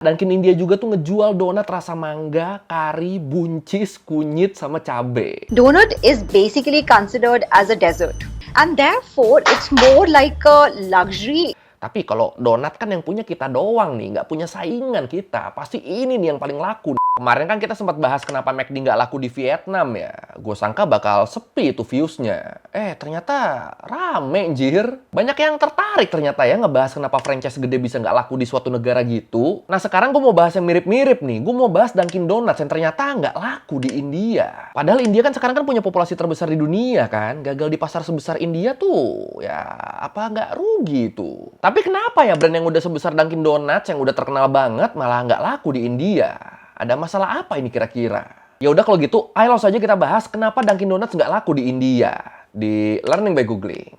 Dunkin India juga tuh ngejual donat rasa mangga, kari, buncis, kunyit, sama cabe. Donut is basically considered as a dessert, and therefore it's more like a luxury. Tapi kalau donat kan yang punya kita doang nih, nggak punya saingan kita. Pasti ini nih yang paling laku. Kemarin kan kita sempat bahas kenapa McD nggak laku di Vietnam ya. Gue sangka bakal sepi itu viewsnya. Ternyata rame, anjir. Banyak yang tertarik ternyata ya ngebahas kenapa franchise gede bisa nggak laku di suatu negara gitu. Nah sekarang gue mau bahas yang mirip-mirip nih. Gue mau bahas Dunkin Donuts yang ternyata nggak laku di India. Padahal India kan sekarang kan punya populasi terbesar di dunia kan. Gagal di pasar sebesar India tuh, ya apa nggak rugi tuh. Tapi kenapa ya brand yang udah sebesar Dunkin Donuts yang udah terkenal banget malah nggak laku di India? Ada masalah apa ini kira-kira? Ya udah kalau gitu, ayo langsung aja kita bahas kenapa Dunkin Donuts nggak laku di India di Learning by Googling.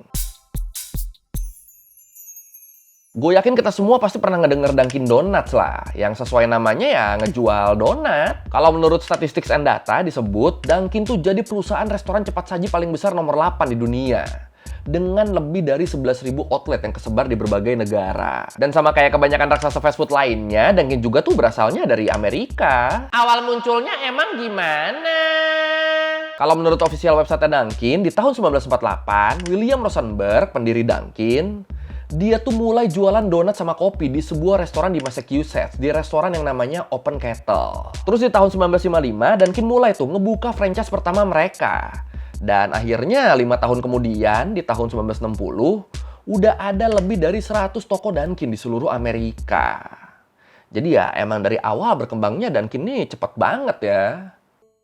Gue yakin kita semua pasti pernah ngedenger Dunkin Donuts lah, yang sesuai namanya ya ngejual donat. Kalau menurut Statistics and Data disebut Dunkin tuh jadi perusahaan restoran cepat saji paling besar nomor 8 di dunia. Dengan lebih dari 11.000 outlet yang kesebar di berbagai negara. Dan sama kayak kebanyakan raksasa fast food lainnya, Dunkin juga tuh berasalnya dari Amerika. Awal munculnya emang gimana? Kalau menurut official website Dunkin, di tahun 1948, William Rosenberg, pendiri Dunkin, dia tuh mulai jualan donat sama kopi di sebuah restoran di Massachusetts, di restoran yang namanya Open Kettle. Terus di tahun 1955, Dunkin mulai tuh ngebuka franchise pertama mereka. Dan akhirnya 5 tahun kemudian, di tahun 1960, udah ada lebih dari 100 toko Dunkin di seluruh Amerika. Jadi ya emang dari awal berkembangnya Dunkin ini cepet banget ya.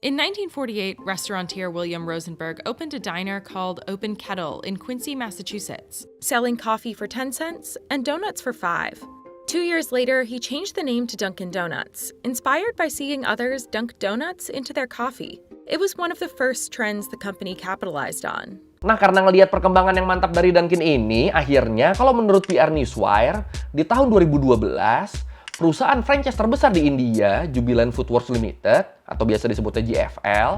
In 1948, restaurateur William Rosenberg opened a diner called Open Kettle in Quincy, Massachusetts, selling coffee for 10 cents and donuts for 5. 2 years later, he changed the name to Dunkin' Donuts, inspired by seeing others dunk donuts into their coffee. It was one of the first trends the company capitalized on. Nah, karena ngelihat perkembangan yang mantap dari Dunkin ini, akhirnya kalau menurut PR Newswire, di tahun 2012, perusahaan franchise terbesar di India, Jubilant Foodworks Limited, atau biasa disebutnya JFL,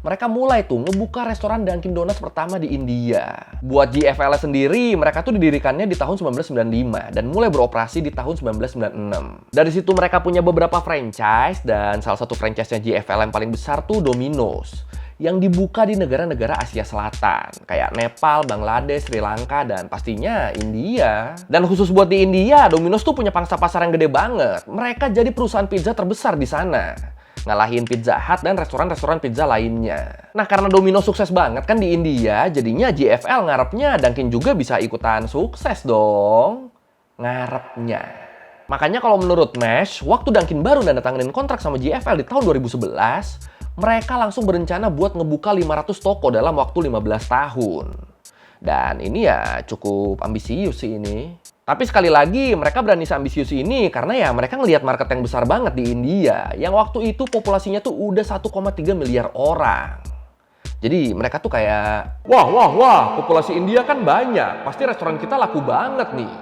mereka mulai tuh ngebuka restoran Dunkin Donuts pertama di India. Buat JFL sendiri, mereka tuh didirikannya di tahun 1995 dan mulai beroperasi di tahun 1996. Dari situ mereka punya beberapa franchise dan salah satu franchise-nya JFL yang paling besar tuh Domino's yang dibuka di negara-negara Asia Selatan kayak Nepal, Bangladesh, Sri Lanka, dan pastinya India. Dan khusus buat di India, Domino's tuh punya pangsa pasar yang gede banget. Mereka jadi perusahaan pizza terbesar di sana, ngalahin Pizza Hut dan restoran-restoran pizza lainnya. Nah, karena Domino's sukses banget kan di India, jadinya JFL ngarepnya Dunkin juga bisa ikutan sukses dong. Ngarepnya. Makanya kalau menurut Mesh, waktu Dunkin baru nandatangin kontrak sama JFL di tahun 2011, mereka langsung berencana buat ngebuka 500 toko dalam waktu 15 tahun. Dan ini ya cukup ambisius sih ini. Tapi sekali lagi, mereka berani seambisius ini karena ya mereka ngelihat market yang besar banget di India, yang waktu itu populasinya tuh udah 1,3 miliar orang. Jadi mereka tuh kayak, wah, populasi India kan banyak, pasti restoran kita laku banget nih.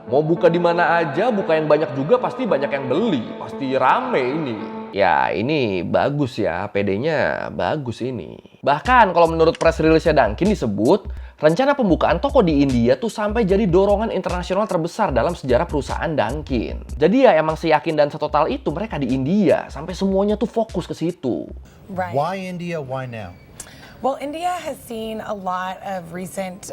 Mau buka di mana aja, buka yang banyak juga pasti banyak yang beli, pasti rame ini. Ya ini bagus ya, PD-nya bagus ini. Bahkan kalau menurut press release-nya Dunkin disebut, rencana pembukaan toko di India tuh sampai jadi dorongan internasional terbesar dalam sejarah perusahaan Dunkin. Jadi ya emang seyakin dan setotal itu mereka di India, sampai semuanya tuh fokus ke situ. Right. Why India? Why now? Well, India has seen a lot of recent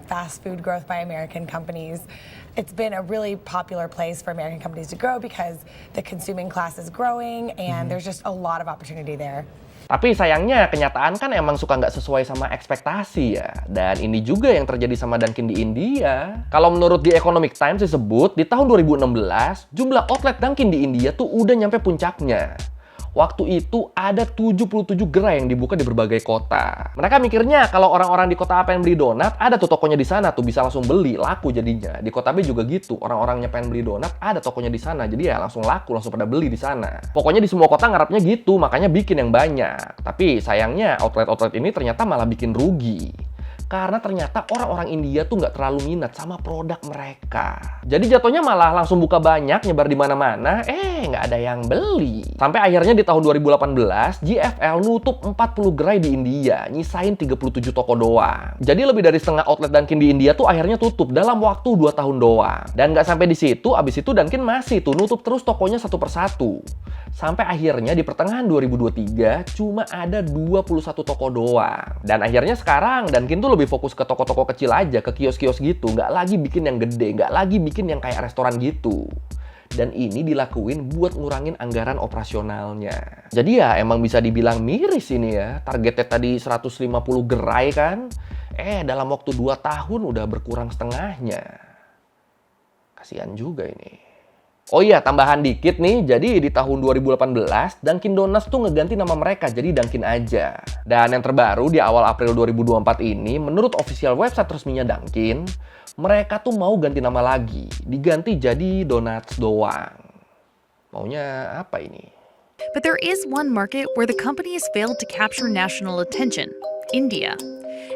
fast food growth by American companies. It's been a really popular place for American companies to grow because the consuming class is growing and there's just a lot of opportunity there. Tapi sayangnya kenyataan kan emang suka nggak sesuai sama ekspektasi ya. Dan ini juga yang terjadi sama Dunkin di India. Kalau menurut The Economic Times disebut, di tahun 2016, jumlah outlet Dunkin di India tuh udah nyampe puncaknya. Waktu itu ada 77 gerai yang dibuka di berbagai kota. Mereka mikirnya kalau orang-orang di kota A pengen beli donat, ada tuh tokonya di sana tuh bisa langsung beli, laku jadinya. Di kota B juga gitu, orang-orangnya pengen beli donat, ada tokonya di sana, jadi ya langsung laku, langsung pada beli di sana. Pokoknya di semua kota ngarepnya gitu, makanya bikin yang banyak. Tapi sayangnya outlet-outlet ini ternyata malah bikin rugi. karena ternyata orang-orang India tuh nggak terlalu minat sama produk mereka. Jadi jatuhnya malah langsung buka banyak, nyebar di mana-mana, nggak ada yang beli. Sampai akhirnya di tahun 2018, GFL nutup 40 gerai di India, nyisain 37 toko doang. Jadi lebih dari setengah outlet Dunkin di India tuh akhirnya tutup dalam waktu 2 tahun doang. Dan nggak sampai di situ, abis itu Dunkin masih tuh nutup terus tokonya satu persatu. Sampai akhirnya di pertengahan 2023 cuma ada 21 toko doang. Dan akhirnya sekarang Dunkin tuh lebih fokus ke toko-toko kecil aja, ke kios-kios gitu. Nggak lagi bikin yang gede, nggak lagi bikin yang kayak restoran gitu. Dan ini dilakuin buat ngurangin anggaran operasionalnya. Jadi ya emang bisa dibilang miris ini ya. Targetnya tadi 150 gerai kan. Dalam waktu 2 tahun udah berkurang setengahnya. Kasihan juga ini. Oh iya, tambahan dikit nih. Jadi di tahun 2018, Dunkin Donuts tuh ngeganti nama mereka jadi Dunkin aja. Dan yang terbaru di awal April 2024 ini, menurut official website resminya Dunkin, mereka tuh mau ganti nama lagi. Diganti jadi Donuts doang. Maunya apa ini? But there is one market where the company has failed to capture national attention: India.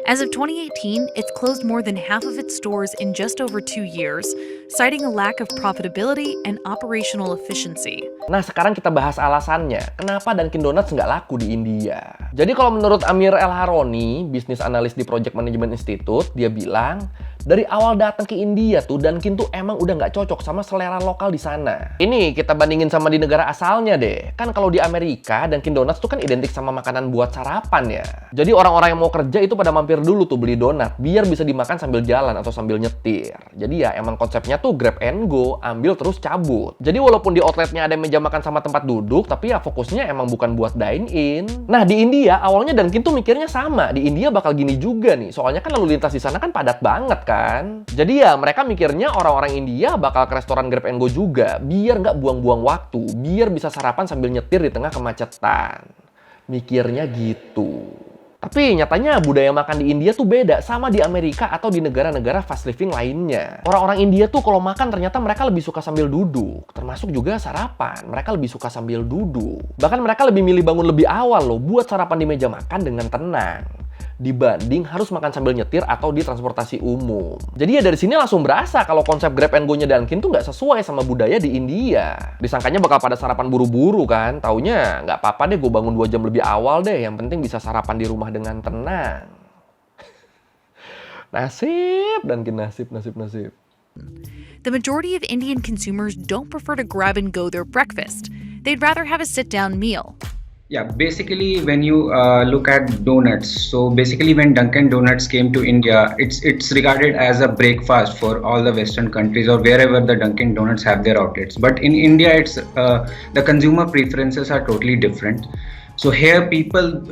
As of 2018, it's closed more than half of its stores in just over 2 years, citing a lack of profitability and operational efficiency. Nah, sekarang kita bahas alasannya. Kenapa Dunkin Donuts nggak laku di India? Jadi kalau menurut Amir El Haroni, bisnis analis di Project Management Institute, dia bilang, dari awal datang ke India tuh, Dunkin tuh emang udah nggak cocok sama selera lokal di sana. Ini kita bandingin sama di negara asalnya deh. Kan kalau di Amerika, Dunkin Donuts tuh kan identik sama makanan buat sarapan ya. Jadi orang-orang yang mau kerja itu pada mampir dulu tuh beli donat, biar bisa dimakan sambil jalan atau sambil nyetir. Jadi ya emang konsepnya tuh grab and go, ambil terus cabut. Jadi walaupun di outletnya ada meja makan sama tempat duduk, tapi ya fokusnya emang bukan buat dine in. Nah di India awalnya Dunkin tuh mikirnya sama, di India bakal gini juga nih. Soalnya kan lalu lintas di sana kan padat banget kan. Jadi ya mereka mikirnya orang-orang India bakal ke restoran grab and go juga, biar nggak buang-buang waktu, biar bisa sarapan sambil nyetir di tengah kemacetan. Mikirnya gitu. Tapi nyatanya budaya makan di India tuh beda sama di Amerika atau di negara-negara fast living lainnya. Orang-orang India tuh kalau makan ternyata mereka lebih suka sambil duduk. Termasuk juga sarapan. Mereka lebih suka sambil duduk. Bahkan mereka lebih milih bangun lebih awal loh buat sarapan di meja makan dengan tenang. Dibanding harus makan sambil nyetir atau di transportasi umum. Jadi ya dari sini langsung berasa kalau konsep grab and go-nya Dunkin tuh nggak sesuai sama budaya di India. Disangkanya bakal pada sarapan buru-buru kan. Taunya nggak apa-apa deh gue bangun 2 jam lebih awal deh. Yang penting bisa sarapan di rumah dengan tenang. Nasib Dunkin, nasib. The majority of Indian consumers don't prefer to grab and go their breakfast. They'd rather have a sit-down meal. Yeah, basically when you look at donuts, so basically when Dunkin' Donuts came to India, it's regarded as a breakfast for all the Western countries or wherever the Dunkin' Donuts have their outlets. But in India, it's the consumer preferences are totally different. So here people,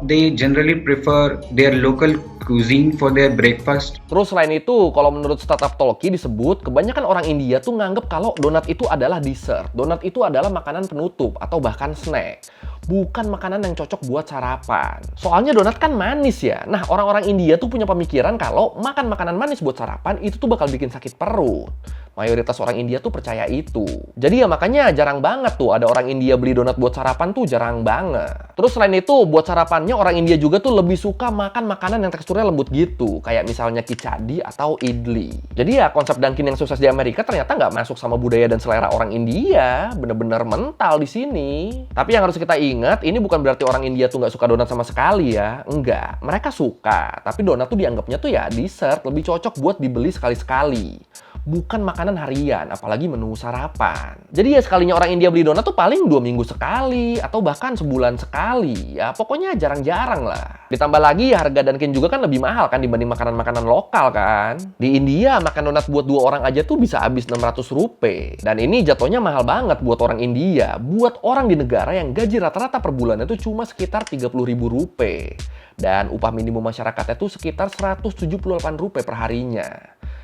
they generally prefer their local cuisine for their breakfast. Terus selain itu, kalau menurut startup Talkie disebut, kebanyakan orang India tuh nganggep kalau donat itu adalah dessert. Donat itu adalah makanan penutup atau bahkan snack. Bukan makanan yang cocok buat sarapan. Soalnya donat kan manis ya. Nah, orang-orang India tuh punya pemikiran kalau makan makanan manis buat sarapan itu tuh bakal bikin sakit perut. Mayoritas orang India tuh percaya itu. Jadi ya makanya jarang banget tuh ada orang India beli donat buat sarapan tuh jarang banget. Terus selain itu, buat sarapannya orang India juga tuh lebih suka makan makanan yang teksturnya lembut gitu. Kayak misalnya kichadi atau idli. Jadi ya konsep Dunkin yang sukses di Amerika ternyata nggak masuk sama budaya dan selera orang India. Bener-bener mental di sini. Tapi yang harus kita ingat, ini bukan berarti orang India tuh nggak suka donat sama sekali ya. Enggak, mereka suka. Tapi donat tuh dianggapnya tuh ya dessert, lebih cocok buat dibeli sekali-sekali. Bukan makanan harian, apalagi menu sarapan. Jadi ya sekalinya orang India beli donat tuh paling 2 minggu sekali, atau bahkan sebulan sekali. Ya pokoknya jarang-jarang lah. Ditambah lagi harga Dunkin juga kan lebih mahal kan dibanding makanan-makanan lokal kan. Di India makan donat buat 2 orang aja tuh bisa habis 600 rupiah. Dan ini jatuhnya mahal banget buat orang India. Buat orang di negara yang gaji rata-rata per bulannya tuh cuma sekitar 30.000 rupiah. Dan upah minimum masyarakatnya tuh sekitar 178 rupiah per harinya.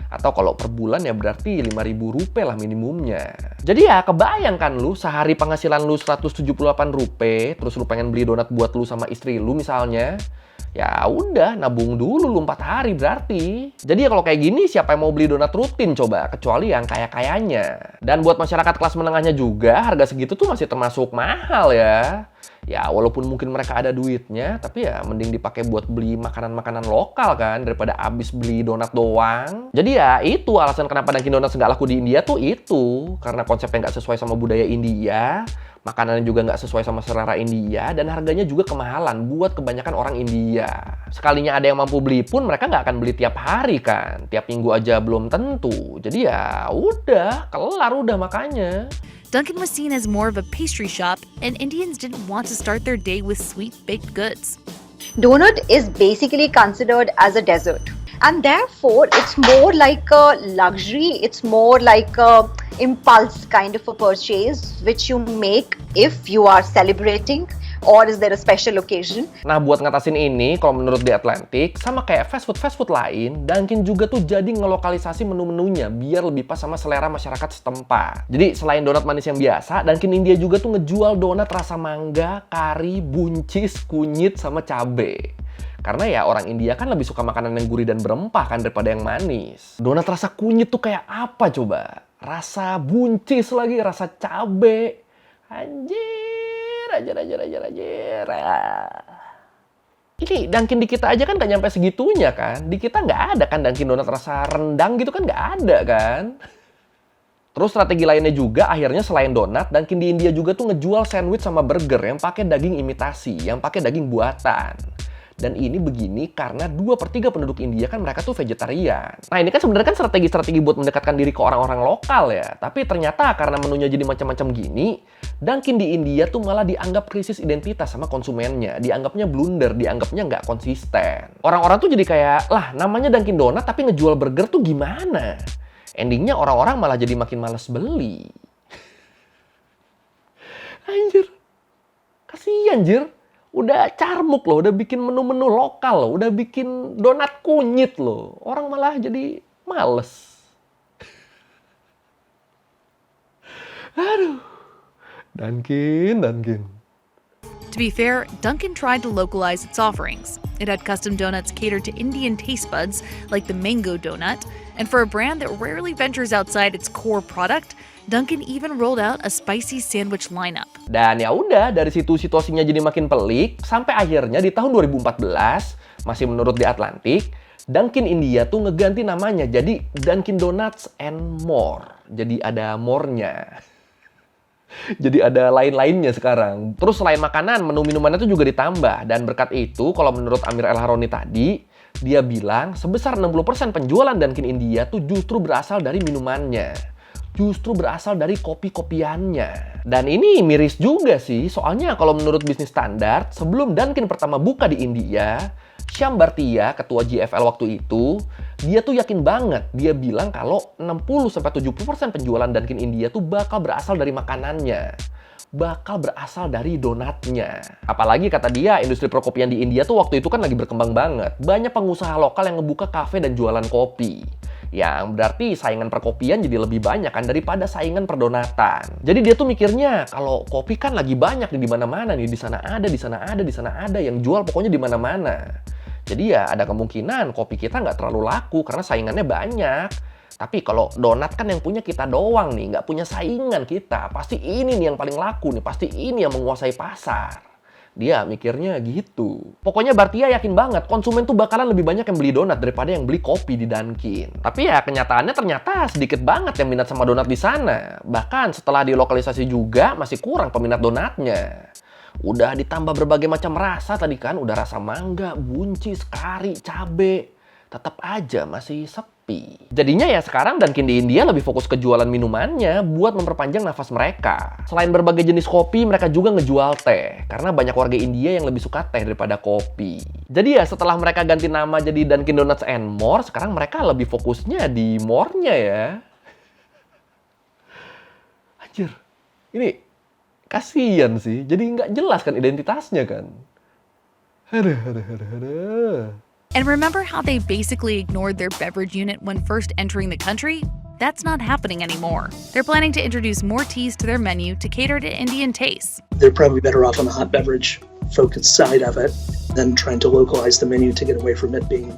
Atau kalau per bulan ya berarti 5.000 rupiah lah minimumnya. Jadi ya kebayangkan lu sehari penghasilan lu 178 rupiah, terus lu pengen beli donat buat lu sama istri lu misalnya. Ya udah, nabung dulu lu 4 hari berarti. Jadi ya kalau kayak gini siapa yang mau beli donat rutin coba, kecuali yang kaya-kayanya. Dan buat masyarakat kelas menengahnya juga harga segitu tuh masih termasuk mahal ya. Ya, walaupun mungkin mereka ada duitnya, tapi ya mending dipakai buat beli makanan-makanan lokal kan, daripada abis beli donat doang. Jadi ya itu alasan kenapa Dunkin Donuts nggak laku di India tuh itu. Karena konsepnya nggak sesuai sama budaya India, makanannya juga nggak sesuai sama selera India, dan harganya juga kemahalan buat kebanyakan orang India. Sekalinya ada yang mampu beli pun, mereka nggak akan beli tiap hari kan. Tiap minggu aja belum tentu. Jadi ya udah, kelar udah makanya. Dunkin' was seen as more of a pastry shop, and Indians didn't want to start their day with sweet baked goods. Donut is basically considered as a dessert, and therefore it's more like a luxury, it's more like a impulse kind of a purchase which you make if you are celebrating or is there a special occasion. Nah, buat ngatasin ini, kalau menurut The Atlantic, sama kayak fast food lain, Dunkin juga tuh jadi ngelokalisasi menu-menunya biar lebih pas sama selera masyarakat setempat. Jadi, selain donat manis yang biasa, Dunkin India juga tuh ngejual donat rasa mangga, kari, buncis, kunyit, sama cabe. Karena ya orang India kan lebih suka makanan yang gurih dan berempah kan daripada yang manis. Donat rasa kunyit tuh kayak apa coba? Rasa buncis lagi, rasa cabe. Anjir. Ini Dunkin di kita aja kan gak nyampe segitunya kan. Di kita nggak ada kan Dunkin donat rasa rendang gitu kan nggak ada kan. Terus strategi lainnya juga akhirnya selain donat, Dunkin di India juga tuh ngejual sandwich sama burger yang pakai daging imitasi, yang pakai daging buatan. Dan ini begini karena 2/3 penduduk India kan mereka tuh vegetarian. Nah ini kan sebenarnya kan strategi-strategi buat mendekatkan diri ke orang-orang lokal ya. Tapi ternyata karena menunya jadi macam-macam gini, Dunkin di India tuh malah dianggap krisis identitas sama konsumennya. Dianggapnya blunder, dianggapnya nggak konsisten. Orang-orang tuh jadi kayak, lah namanya Dunkin Donut tapi ngejual burger tuh gimana? Endingnya orang-orang malah jadi makin males beli. Anjir, kasian anjir. Udah carmuk loh, udah bikin menu-menu lokal loh, udah bikin donat kunyit loh. Orang malah jadi males. Aduh, Dunkin. To be fair, Dunkin' tried to localize its offerings. It had custom donuts catered to Indian taste buds, like the mango donut, and for a brand that rarely ventures outside its core product, Dunkin' even rolled out a spicy sandwich lineup. Dan ya udah, dari situ situasinya jadi makin pelik, sampai akhirnya di tahun 2014, masih menurut The Atlantic, Dunkin India tuh ngeganti namanya jadi Dunkin Donuts and More. Jadi ada more-nya. Jadi ada lain-lainnya sekarang. Terus selain makanan, menu minumannya tuh juga ditambah. Dan berkat itu, kalau menurut Amir El Haroni tadi, dia bilang sebesar 60% penjualan Dunkin India tuh justru berasal dari minumannya. Justru berasal dari kopi-kopiannya. Dan ini miris juga sih, soalnya kalau menurut bisnis standar, sebelum Dunkin pertama buka di India, Shyam Bhartia, ketua GFL waktu itu, dia tuh yakin banget. Dia bilang kalau 60-70% penjualan Dunkin India tuh bakal berasal dari makanannya. Bakal berasal dari donatnya. Apalagi kata dia, industri perkopian di India tuh waktu itu kan lagi berkembang banget. Banyak pengusaha lokal yang ngebuka kafe dan jualan kopi. Yang berarti saingan perkopian jadi lebih banyak kan daripada saingan perdonatan. Jadi dia tuh mikirnya kalau kopi kan lagi banyak nih di mana-mana nih, di sana ada, di sana ada, di sana ada, yang jual pokoknya di mana-mana. Jadi ya ada kemungkinan kopi kita nggak terlalu laku karena saingannya banyak. Tapi kalau donat kan yang punya kita doang nih, nggak punya saingan kita. Pasti ini nih yang paling laku nih, pasti ini yang menguasai pasar. Dia mikirnya gitu. Pokoknya Bhartia yakin banget konsumen tuh bakalan lebih banyak yang beli donat daripada yang beli kopi di Dunkin. Tapi ya kenyataannya ternyata sedikit banget yang minat sama donat di sana. Bahkan setelah dilokalisasi juga masih kurang peminat donatnya. Udah ditambah berbagai macam rasa tadi kan, udah rasa mangga, buncis, kari, cabe. Tetap aja masih sepi. Jadinya ya sekarang Dunkin di India lebih fokus ke jualan minumannya buat memperpanjang nafas mereka. Selain berbagai jenis kopi, mereka juga ngejual teh. Karena banyak warga India yang lebih suka teh daripada kopi. Jadi ya setelah mereka ganti nama jadi Dunkin Donuts and More, sekarang mereka lebih fokusnya di more-nya ya. Anjir, ini kasian sih. Jadi nggak jelas kan identitasnya kan. Aduh. And remember how they basically ignored their beverage unit when first entering the country? That's not happening anymore. They're planning to introduce more teas to their menu to cater to Indian tastes. They're probably better off on the hot beverage focused side of it than trying to localize the menu to get away from it being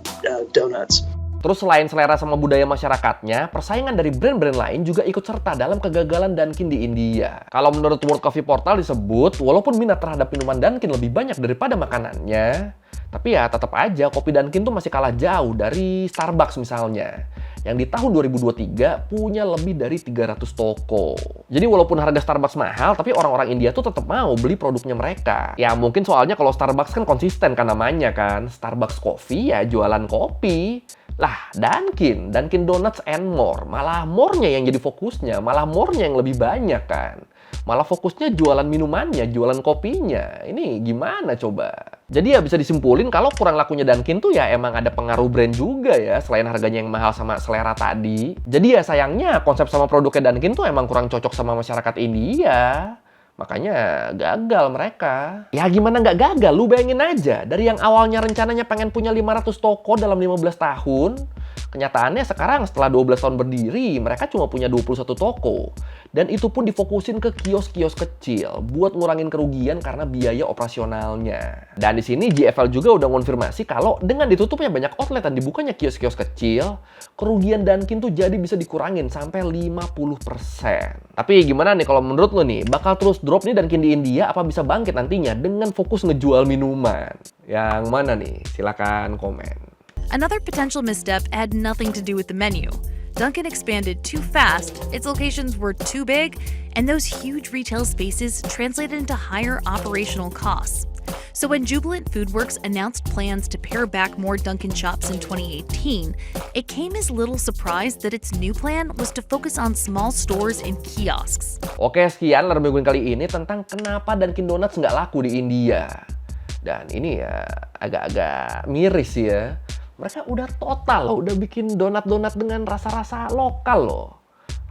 donuts. Terus selain selera sama budaya masyarakatnya, persaingan dari brand-brand lain juga ikut serta dalam kegagalan Dunkin' di India. Kalau menurut World Coffee Portal disebut, walaupun minat terhadap minuman Dunkin' lebih banyak daripada makanannya, tapi ya tetap aja kopi Dunkin' tuh masih kalah jauh dari Starbucks misalnya, yang di tahun 2023 punya lebih dari 300 toko. Jadi walaupun harga Starbucks mahal, tapi orang-orang India tuh tetap mau beli produknya mereka. Ya mungkin soalnya kalau Starbucks kan konsisten kan namanya kan, Starbucks Coffee ya jualan kopi. Lah, Dunkin' Donuts and more. Malah more-nya yang jadi fokusnya, malah more-nya yang lebih banyak kan. Malah fokusnya jualan minumannya, jualan kopinya. Ini gimana coba? Jadi ya bisa disimpulin kalau kurang lakunya Dunkin' tuh ya emang ada pengaruh brand juga ya, selain harganya yang mahal sama selera tadi. Jadi ya sayangnya konsep sama produknya Dunkin' tuh emang kurang cocok sama masyarakat India. Makanya gagal mereka. Ya gimana nggak gagal? Lu bayangin aja, dari yang awalnya rencananya pengen punya 500 toko dalam 15 tahun, kenyataannya sekarang setelah 12 tahun berdiri, mereka cuma punya 21 toko. Dan itu pun difokusin ke kios-kios kecil buat ngurangin kerugian karena biaya operasionalnya. Dan di sini JFL juga udah ngonfirmasi kalau dengan ditutupnya banyak outlet dan dibukanya kios-kios kecil, kerugian Dunkin' tuh jadi bisa dikurangin sampai 50%. Tapi gimana nih kalau menurut lo nih, bakal terus drop nih Dunkin' di India apa bisa bangkit nantinya dengan fokus ngejual minuman? Yang mana nih? Silakan komen. Another potential misstep had nothing to do with the menu. Dunkin' expanded too fast, its locations were too big, and those huge retail spaces translated into higher operational costs. So when Jubilant FoodWorks announced plans to pare back more Dunkin' shops in 2018, it came as little surprise that its new plan was to focus on small stores and kiosks. Oke, sekian Lerner Mingguin kali ini tentang kenapa Dunkin' Donuts nggak laku di India. Dan ini ya agak-agak miris ya. Mereka udah total loh, udah bikin donat-donat dengan rasa-rasa lokal loh.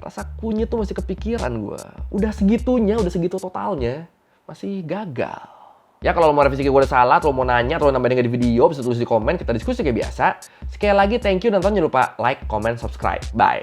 Rasa kunyit tuh masih kepikiran gue. Udah segitunya, udah segitu totalnya, masih gagal. Ya kalau lo mau revisi gue udah salah, atau lo mau nanya, atau lo nambahin di video, bisa tulis di komen, kita diskusi kayak biasa. Sekali lagi thank you dan jangan lupa like, comment, subscribe. Bye!